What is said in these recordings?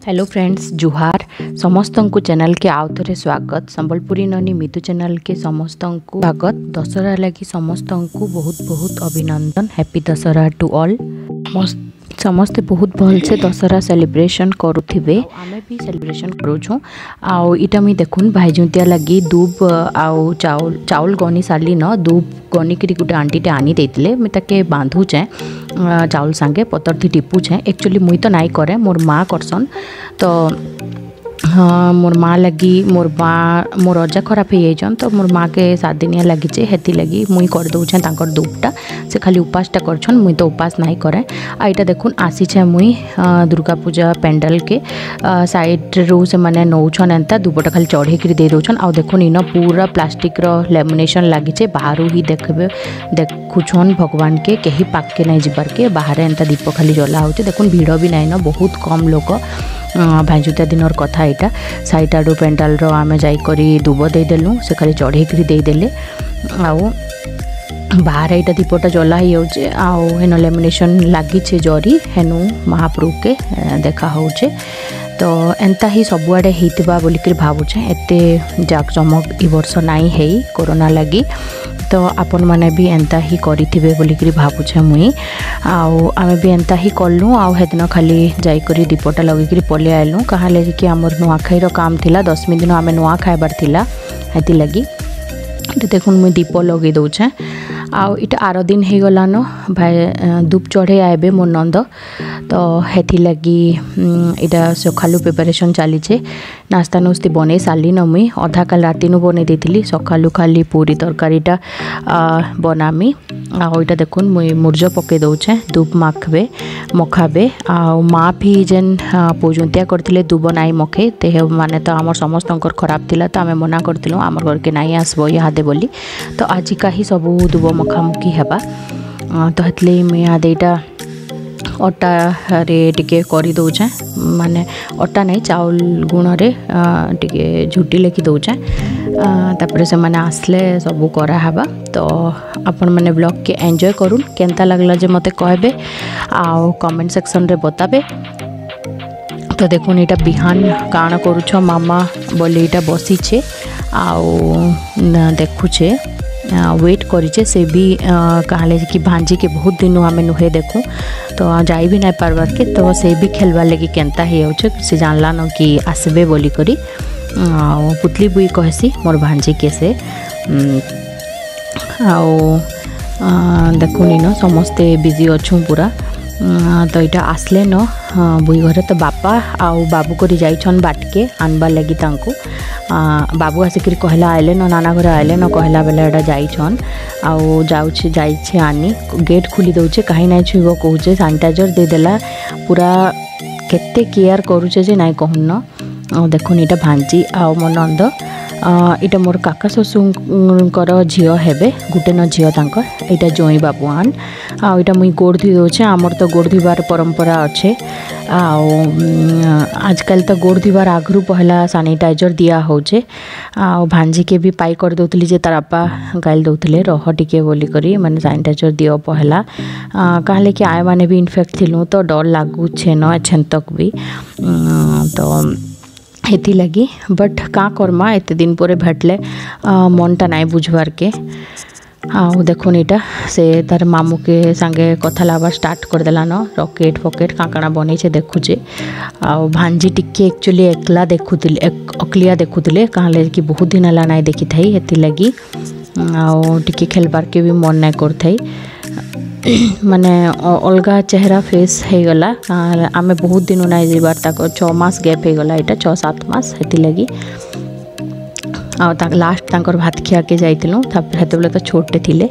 Hello friends जुहार समस्त को channel के आउ थे स्वागत संबलपुरी ननी मितु चैनल के समस्त को स्वागत। दशहरा लगी समस्त को बहुत बहुत अभिनंदन। Happy Dussehra to all. समस्ते बहुत भल से दशहरा सेलिब्रेशन करुथिबे। आमे भी सेलिब्रेशन करूछु। आउ इटा मी देखुन भाईजुंतिया लगी दूब आउ चाउल गनी साली न दूब गनी करी गुटे आंटीटे आनी देतिले। मैं ताके बांधु चे चाउल सांगे पतर थी टिपु चे। एक्चुअली मुई तो नाई करे मोर माँ करसन। तो हाँ मोर माँ लगी मोर अजा खराब हो जान तो मोर माँ के 7 दिनिया लगी चे हेती लगी मुई कर दौछे तांकर दूबटा से खाली उपासटा करछन। मुई तो उपास नहीं करे। आईटा देखुन आसी छे मुई दुर्गा पूजा पेंडल के साइड रू से माने नौछन एंता दूबटा खाली चढ़े कर दे दौछन। आ देखुन इन पूरा प्लास्टिक रो लेमिनेशन लगी चे बाहर ही देखुछन भगवान के कहीं पाक के नहीं जीवार के बाहर एंता दीप खाली जला होचे। देखुन भीड़ भी नहीं न बहुत कम लोग। भाईजुतिया दिनर कथा यहाँ साइड आड़ू पेंडाल रो आमे जाई करी दूब देदेलु से खाली चढ़े कर देदेले। आउ बाहर यहाँ दीपटा जला ही होचे। आउ हेन लेमिनेशन लगी जरी हेनु महाप्रभु के देखा होचे। तो एंता ही सबुआड़े होता बोलिक भावुचे। एते जाकजमक ई वर्ष नाई है कोरोना लगी। तो आपण मैंने भी एंता ही करिथिबे बोलिक भावुचे मुई। आउ आमे भी एंता ही कलु। आउ हेदिन खाली जाइकरी दीपटा लगे पलि आइलु कहाले कि आमर नुआखाईर काम थिला 10वीं दिन आमे नुआ खाइबार थिला हेति लगी। तो देखुन मुई दीप लगे दौचे। आउ इटा आर दिन हो गलान भाई धूप चढ़े आए मोर नंद। तो हेथि लगी इटा सकालू प्रिपरेशन चली नास्ता नुस्ती बने सारी न मुई अधा काल राति बने देती सकालू खाली पूरी तरकारीटा बनामी। आउ इटा देखुन मुई मुर्ज पके दौचे धूप मखाबे। आउ माँ भी जेन पूजुंतिया करथिले दूब नाई मखे ते माने तो आमर समस्त खराब थिला तो आमे मना करथिलु आमर घर के नाई आसबो इहादे बोली। तो आज का ही सबू दूब मखामुखी हेबा। तो हेतले मैं इहादे इटा अटा रे टिके करी दौचे माने अटा नहीं चाउल गुण रे टिके झुटी लेखि दौचे। तापर से माने आसले सबू करा हबा। तो आपण माने ब्लॉग के एंजॉय करूँ केनता लगला जे मते कहबे आउ कमेंट सेक्शन रे बताबे। तो देखुन इटा बिहान काण करूछ मामा बोली इटा बसी छे आउ देखुछे वेट करिचे से भी कहले कि भांजी के बहुत दिन आमे नुहे देखूँ तो जाई भी नहीं पार्बार के। तो से भी खेलबार लगी केनता ही होचे से जानला न कि आसबे बोली करी पुतली बुई कहसी मोर भांजी के से। आउ देखुन इन समस्ते बिजी अच्छू पूरा। तो यहाँ आसले न बुई घरे तो बापा आउ बाबू करी जाइछन बाटके आनबार लगी तांको। बाबू आसिक कहला आइले न नाना घर आइले न कहला बेले एटा जाइछन आउ जाइछे आनी गेट खुली दौचे कहीं नहीं छुईब कहूचे सैनिटाइजर देदेला पूरा केते केयर करूचे जे नाई कहून न। देखुन इटा भांजी आउ मो नंद इटा मोर काका शशुर झील हेबे गुटे न झील तांकर इटा जोई बाबुआन। आउ इटा मुई गोड़ धुई दौचे आमर तो गोड़ धुबार परंपरा अच्छे। आउ आजकल तो गोड़ धुबार आगरू पहला सैनिटाइजर दिया होचे। आउ भांजी के भी पाई कर दौली जे तार बापा गाइल दौले रह टिके बोली करी माने सैनिटाइजर दियो पहला कहले कि आए माने भी इनफेक्ट थिलु तो डर लागुछे न एछन तक भी। तो हेती लगी बट का करमा एते दिन पर भेटले मनटा नाई बुझवार के। आउ देखुन इटा से तार मामू के संगे कथा लाबार स्टार्ट कर देला न रॉकेट फकेट काकाना बनी छे देखुचे। आउ भांजी टिके एक्चुअली एकला देखुतिले अकलिया देखुतिले कहले कि बहुत दिन हला नाई देखि थाई हेती लगी। आउ टिके खेलबार के भी मन नाई करथाई माने अलगा चेहरा फेस हो गला। आमे बहुत दिन नाई जीवार तक 6 मास गैप हो गला इटा 6-7 मास हेती लगी। आ लास्ट तांकर भात खिया के जाइलु हेतबले तो छोटे थिले।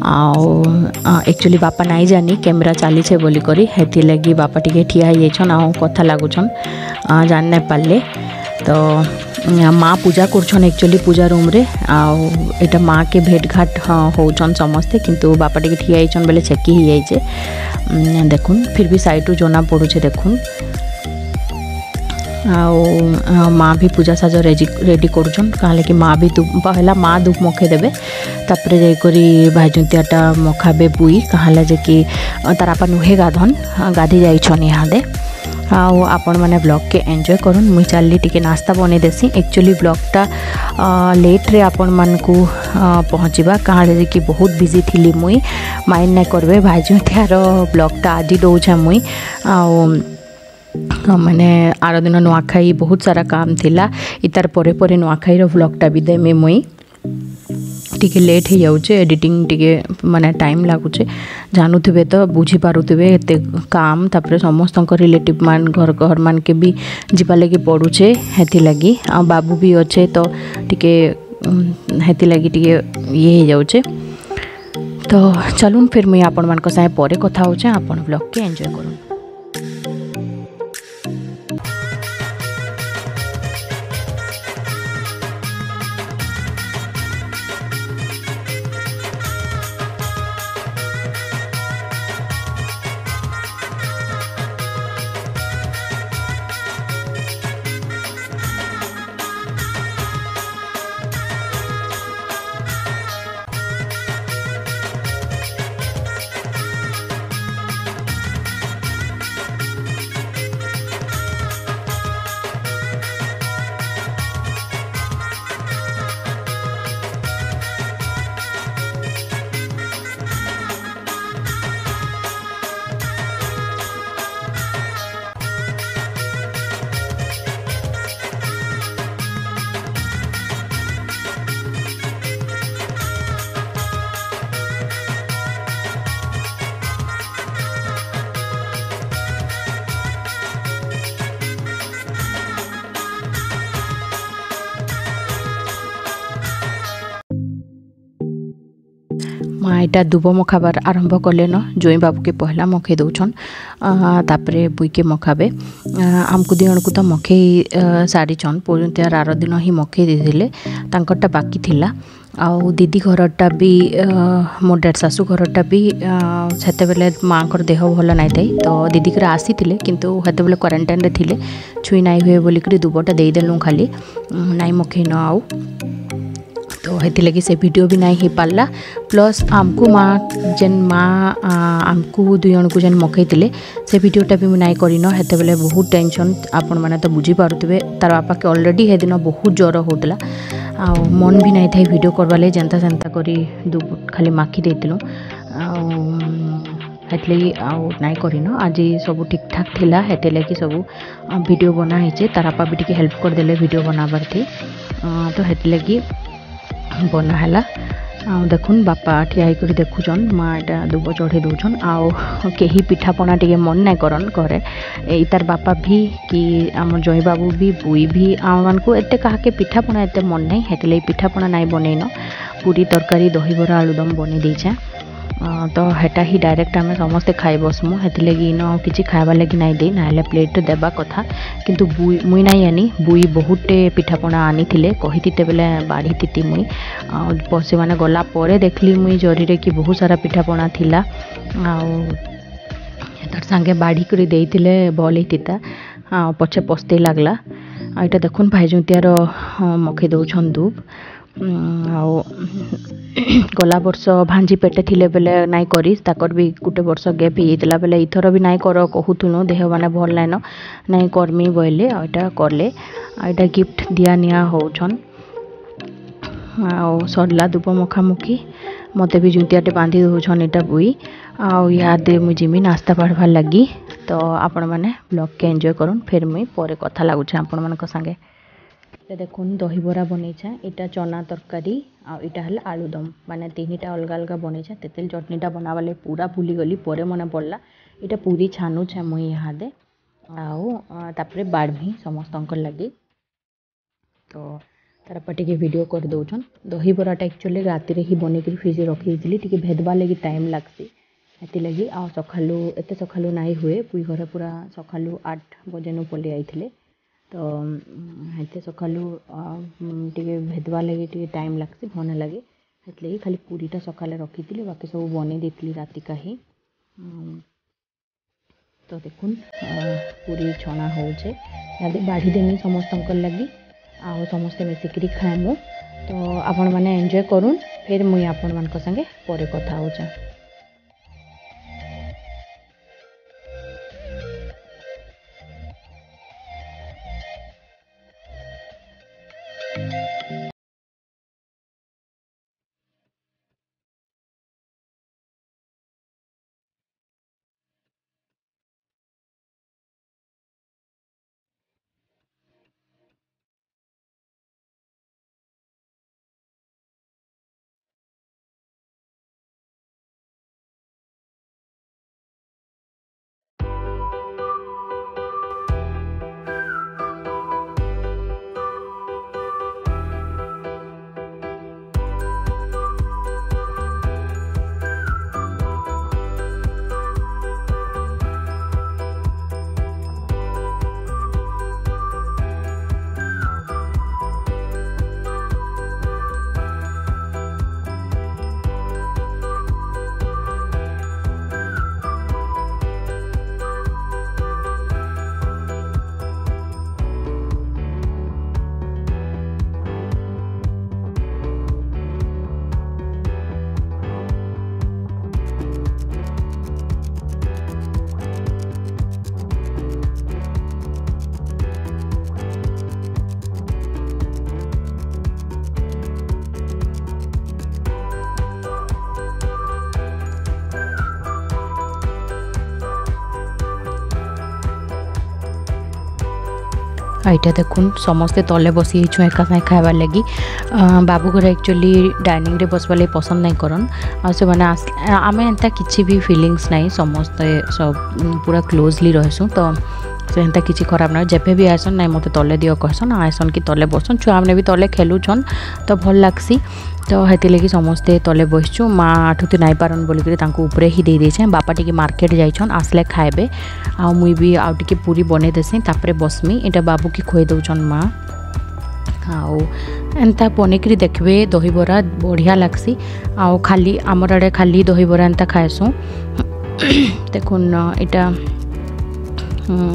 आउ एक्चुअली बापा नाई जानी कैमरा चली छे बोली करी हेती लगी बापा टिके ठिया ही छन आउ कथा लागुछन जान नहीं पारले। तो माँ पूजा करछन एक्चुअली पूजा रूम रे आउ एटा माँ के भेट घाट होचन समस्ते किंतु बापा टिके ठिया हिचन बेले छेकी ही जाइछे। देखुन फिर भी साइड जोना पड़ुछे देखुन। आउ माँ भी पूजा साज रेडी करुछन कहले कि माँ भी पहला माँ धूप मखे देबे तापरे जाइकरी भाईजुंतियाटा मखाबे बुई कहले जे कि तार आपा नुहे गाधन गाधी जाइछन इहादे। आउ आपण मैंने ब्लॉग के एंजॉय करूँ मुई चली टी नास्ता बने देसी एक्चुअली ब्लॉगटा लेट रे आपण मान को पहुँचवा कहाँ कि बहुत बिजी थी मुई माइंड नहीं करबे भाई त्यार ब्लॉगटा आज दौछा मुई मैंने आर दिन नुआखाई बहुत सारा काम थिला इतार परे परे नुआखाई ब्लॉगटा भी देमी मुई टिके लेट हो जाऊे एडिटिंग टिके माने टाइम लगुचे जानूे तो बुझी पारुवे एत काम तापर समस्त रिलेटिव मान घर मान के भी जीवा लगी पड़ुचे हेती लगी आ बाबू भी अच्छे तो टिके हेती लगी टिके ये हो जाऊे तो चलून फिर मुई आपण मान साथे परे कथा होचे आपण ब्लॉग के एंजॉय करूँ। माँ यहाँ दुब मखाबार आरंभ कले न जोई बाबू के पहला मखे दौछन तापरे बुई के मखाबे आमको दिजन को तो मखे सारीछन पुरुतियार आर दिन ही मखे देते तांकरटा बाकी थिला आउ दीदी घरटा भी मो डेड शाशु घरटा भी सेते बेले माँ को देह भल नाई थाई तो दीदी घर आसी थिले किंतु हेते बेले क्वारंटाइन रे थिले छुई नाई हुए बोलिक दुबटा देदेलु खाली नाई मखे न आउ तो हेती लगी से वीडियो भी नहीं हो पाला प्लस आमको माँ जेन माँ आमको दुई जन को जेन मकई से वीडियोटा भी मुझे नहीं करन हेते बेले बहुत टेंशन आपण मैंने तो बुझी पारुथिबे तार बापा के ऑलरेडी हे दिन बहुत ज्वर होता आ मन भी नहीं था वीडियो करवा लगे जेनता सेनता करी खाली माखी देलु हेतलगी नाई करन आज सब ठीक ठाक थिला हेते लगी सब वीडियो बनाई तार बापा भी टिके हेल्प करदेले वीडियो बनाबार थी तो हेते लगी बनाला देखुन बापा ठिया होकर देखुचन माँ यहाँ दुब चढ़े दौन आउ कहीं पिठापणा टे मन नहीं करन घरे तार बापा भी कि आम जई बाबू भी बुई भी आम मान को एत क्या पिठापणा एत मन नहीं हेतले पिठापणा नहीं बनईन पूरी तरकारी दहीबरा आलुदम बनी देछे तो हेटा ही डायरेक्ट आम समस्ते खाई बसमु हेतलगी इन कि खावा लगी नाई दे ना प्लेट देवा कथा किंतु बुई मुई नाई आनी बुई बहुते पिठापणा आनी थिले कही बेले बाढ़ी थी मुई से मैंने गला परे देखली मुई जरी कि बहुत सारा पिठापणा थिला तार सांगे बाढ़ी कर देइथिले भल होता पछे पस्ते लगला यहाँ देखुन भाईजुतियार मखे दौछन दूब गला वर्ष भांजी पेटे थिले बेले नाई करी ताकर भी गोटे वर्ष गैप होता बेले इथर भी नाई कर कहूथुनु देह माने भल नाइन नाई कर्मी बोले यहाँ कले यहाँ गिफ्ट दिया निया होछन सरला दुब मखामुखी मते भी जुतियाटे बांधी दौछन यहाँ बुई आदे मुझे जिमी नास्ता पढ़वार लगी तो आपण मैंने ब्लॉग के एंजॉय करूँ फिर मुई परे कथा लगुचे आपण मान संगे देखुन दहीबरा बनईछा इटा चना तरकारी आटा है आलुदम माने तीनटा अलग अलग बनईछा तेतल चटनीटा बनावाले पूरा भूली गली परे मने पड़ला इटा पूरी छानुछे मुई यहाँ दे आउ बाढ़ी समस्त लगी तो तार टे वीडियो कर दौन दहीबराटा एक्चुअली राति ही बनिक फ्रिज रखी टी भेदवा लगी टाइम लगसी हेती लगी आ सकालू एत सकालू नाई हुए पुई घर पूरा सकालू 8 बजे पलि आईथिले तो हेते सकालू टे भेदवा लगे टे टाइम लगसी भन लगे हेतलगी खाली पूरीटा सकाले रखी थी बाकी सब बनी देती राति का ही तो देखुन पूरी छना होचे यादे बाढ़ी देनी समस्त लगी आ समस्ते मिसिकी खाएमु तो आपण मैंने एंजॉय करूँ फिर मुई आपण मान संगे परे कथा होचा। आईटा देखुन समस्ते तले बसी छुँ एका साथ खाइबार लगी बाबू घर एक्चुअली डाइनिंग रे बसवा लगी पसंद नहीं करन आ से माने आमे एंता किछि भी फीलिंग्स नहीं समस्ते सब पूरा क्लोजली रहसु तो सेंता किसी खराब ना जेबे भी आसन ना मत तले दियो कहसन आसन कि तले बसन छुआ मैंने भी तले खेलुछन तो भल लागसी तो हेती लगी समस्ते तले बसचु माँ आठुती नाई पारन बोलिक ऊपर ही दे देछे बापा टिके मार्केट जाइछन आसले खाइबे आ मुई भी आउ टिके पूरी बने देसी तापरे बसमी एटा बाबू की खोई दउछन माँ आउ एंता बनिक देखबे दही बरा बढ़िया लागसी आउ खाली आमर आड़े खाली दही बरा एंता खाएसु देखुन इटा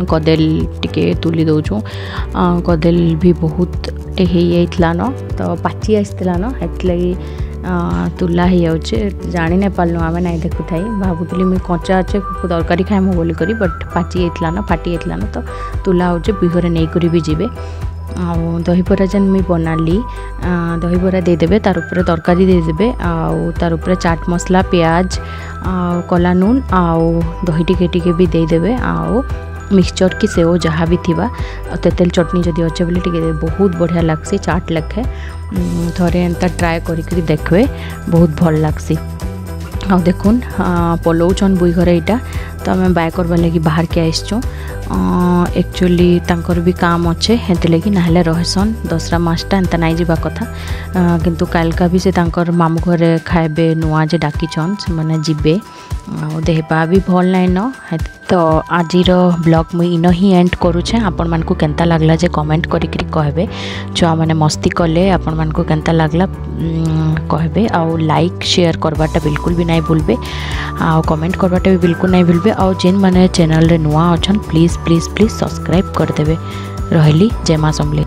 कदेल टिके तुली दौचु कदेल भी बहुत टेला न तो पाची आसला न हेतलगी तुला ही जाऊे जानी नहीं पार्लु आम ना देखु थाई भावुली मुझे कंचा अच्छे तरकारी खाएमु बोली करी बट पाची जाइला न फाटी जाइला न तो तुला होचे बिहरे नहीं करी भी जीवे आ दहीबरा जेन मुई बनाली दहीबरा देदेबे तार उपरे तरकारी देदेबे आउ तार उपरे चाट मसला प्याज कला नून आउ दही टिके टिके भी देदेबे आउ मिक्सचर की सेव जहाँ भी थिबा तेतेल चटनी जदि अच्छे बोले टिके बहुत बढ़िया लागसी चाट लखे थरे एंता ट्राए करी देखबे बहुत भल लागसी आ देखुन पलौचन बुई घर यहाँ तो आम बाय करवा लगी बाहर के आसचु एक्चुअली तांकर भी काम अच्छे हेती लगी ना रहसन दसरा मासटा एंता नहीं जावा कथा किंतु कालका भी से तांकर मामू घरे खाइबे नुआ जे डाकिछन से माने जिबे देहपा भी भल नाइन न तो आजिर ब्लॉग मुई इन ही एंड करुछे आपण मान को केंता लागला जे कमेंट करी कहबे छुआ माने मस्ती कले आपण मान को केंता लागला कहबे आउ लाइक शेयर करवाटा बिल्कुल भी नहीं भूलबे आउ कमेंट करवाटा भी बिल्कुल नहीं भूलबे आउ जेन माने चैनल रे नुआ अछन प्लीज प्लीज प्लीज सब्सक्राइब कर देबे रहली जय मां समले।